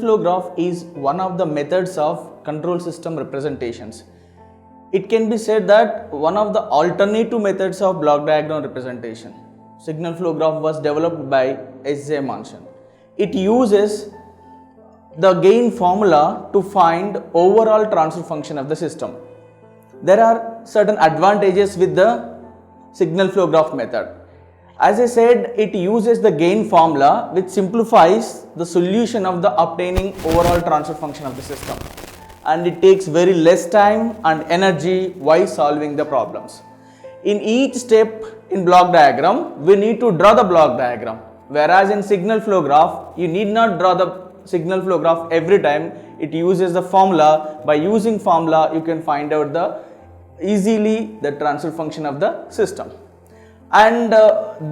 flow graph is one of the methods of control system representations. It can be said that one of the alternative methods of block diagram representation. Signal flow graph was developed by S.J. Manson. It uses the gain formula to find overall transfer function of the system. There are certain advantages with the signal flow graph method. As I said, it uses the gain formula which simplifies the solution of the obtaining overall transfer function of the system, and it takes very less time and energy while solving the problems. In each step in block diagram, we need to draw the block diagram, whereas in signal flow graph, you need not draw the signal flow graph every time. It uses the formula. By using formula, you can find out easily the transfer function of the system. And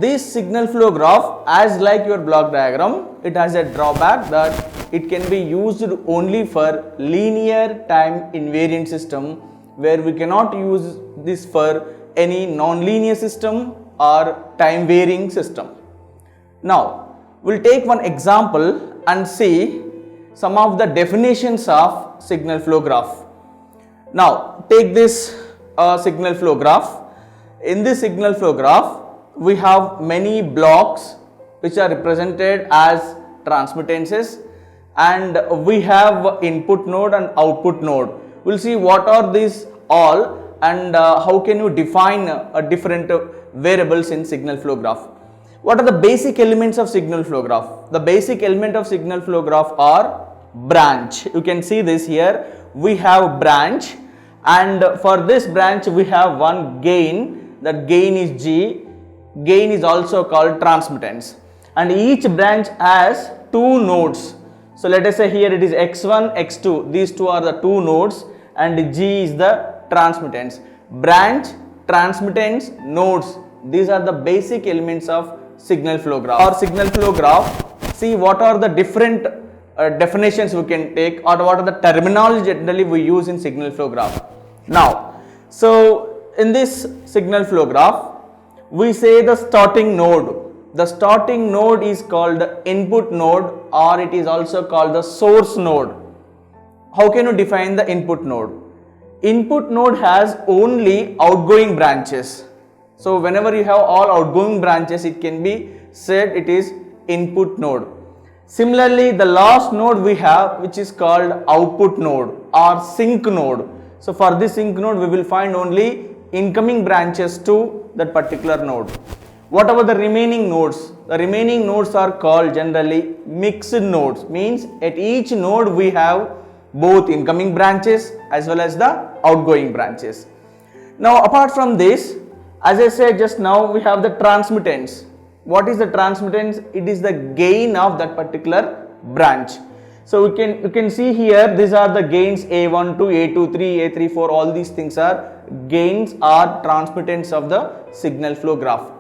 this signal flow graph, as like your block diagram, it has a drawback that it can be used only for linear time invariant system, where we cannot use this for any non-linear system or time varying system. Now, we'll take one example and see some of the definitions of signal flow graph. Now, take this signal flow graph. In this signal flow graph, we have many blocks which are represented as transmittances, and we have input node and output node. We'll see what are these all and how can you define different variables in signal flow graph. What are the basic elements of signal flow graph? The basic element of signal flow graph are branch. You can see this here. We have branch, and for this branch we have one gain. That gain is G. Gain is also called transmittance, and each branch has two nodes. So let us say here it is x1, x2. These two are the two nodes, and G is the transmittance. Branch, transmittance, nodes. These are the basic elements of signal flow graph. Or signal flow graph, see what are the different definitions we can take, or what are the terminology generally we use in signal flow graph. Now, so in this signal flow graph, we say the starting node. The starting node is called the input node, or it is also called the source node. How can you define the input node? Input node has only outgoing branches. So whenever you have all outgoing branches, it can be said it is input node. Similarly, the last node we have, which is called output node or sync node. So for this sync node, we will find only incoming branches to that particular node. What about the remaining nodes? The remaining nodes are called generally mixed nodes. Means at each node we have both incoming branches as well as the outgoing branches. Now apart from this, as I said just now, we have the transmittance. What is the transmittance? It is the gain of that particular branch. So you can see here, these are the gains A1, 2, A2, 3, A3, 4, all these things are gains or transmittance of the signal flow graph.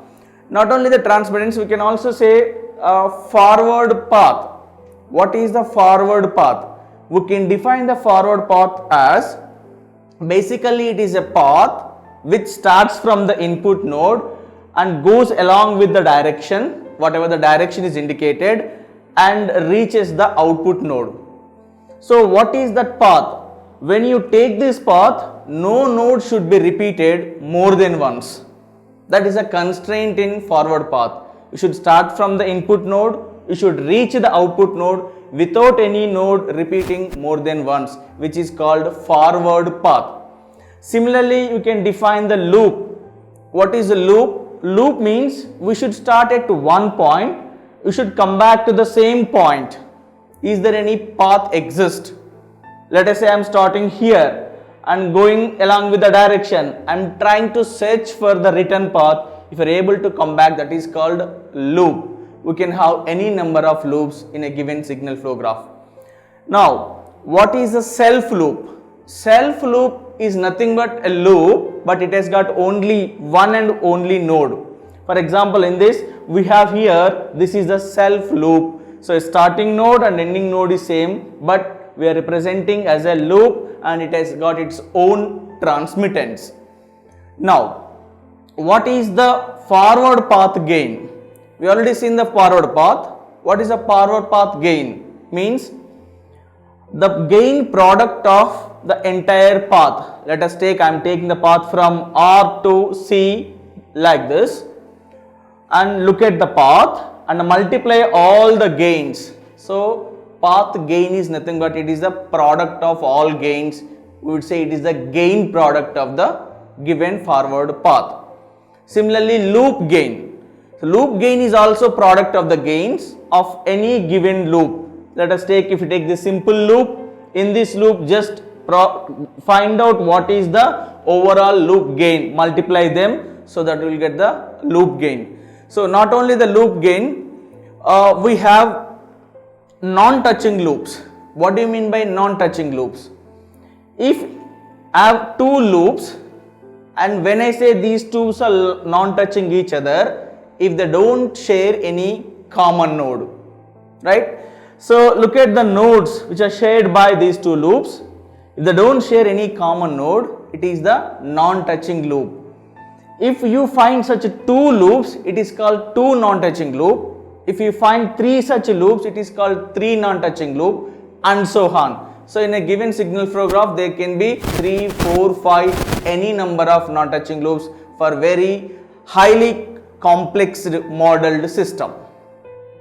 Not only the transmittance, we can also say forward path. What is the forward path? We can define the forward path as, basically it is a path which starts from the input node and goes along with the direction, whatever the direction is indicated, and reaches the output node. So what is that path? When you take this path, no node should be repeated more than once. That is a constraint in forward path. You should start from the input node, you should reach the output node without any node repeating more than once, which is called forward path. Similarly, you can define the loop. What is a loop? Loop means we should start at one point, we should come back to the same point. Is there any path exist? Let us say I am starting here and going along with the direction. I am trying to search for the return path. If you are able to come back, that is called loop. We can have any number of loops in a given signal flow graph. Now, what is a self loop? Self loop is nothing but a loop, but it has got only one and only node. For example, in this we have here, this is the self loop. So a starting node and ending node is same, but we are representing as a loop and it has got its own transmittance. Now, what is the forward path gain? We already seen the forward path. What is the forward path gain? Means the gain product of the entire path. Let us take, I am taking the path from R to C like this, and look at the path and multiply all the gains. So path gain is nothing but it is the product of all gains. We would say it is the gain product of the given forward path. Similarly, loop gain. So loop gain is also product of the gains of any given loop. Let us take, if you take this simple loop, in this loop just find out what is the overall loop gain, multiply them, so that we will get the loop gain. So not only the loop gain, we have non-touching loops. What do you mean by non-touching loops? If I have two loops, and when I say these two are non-touching each other, if they don't share any common node, right? So look at the nodes which are shared by these two loops. If they don't share any common node, it is the non-touching loop. If you find such two loops, it is called two non-touching loop. If you find three such loops, it is called three non-touching loop, and so on. So in a given signal flow graph, there can be 3, 4, 5, any number of non-touching loops for very highly complex modeled system.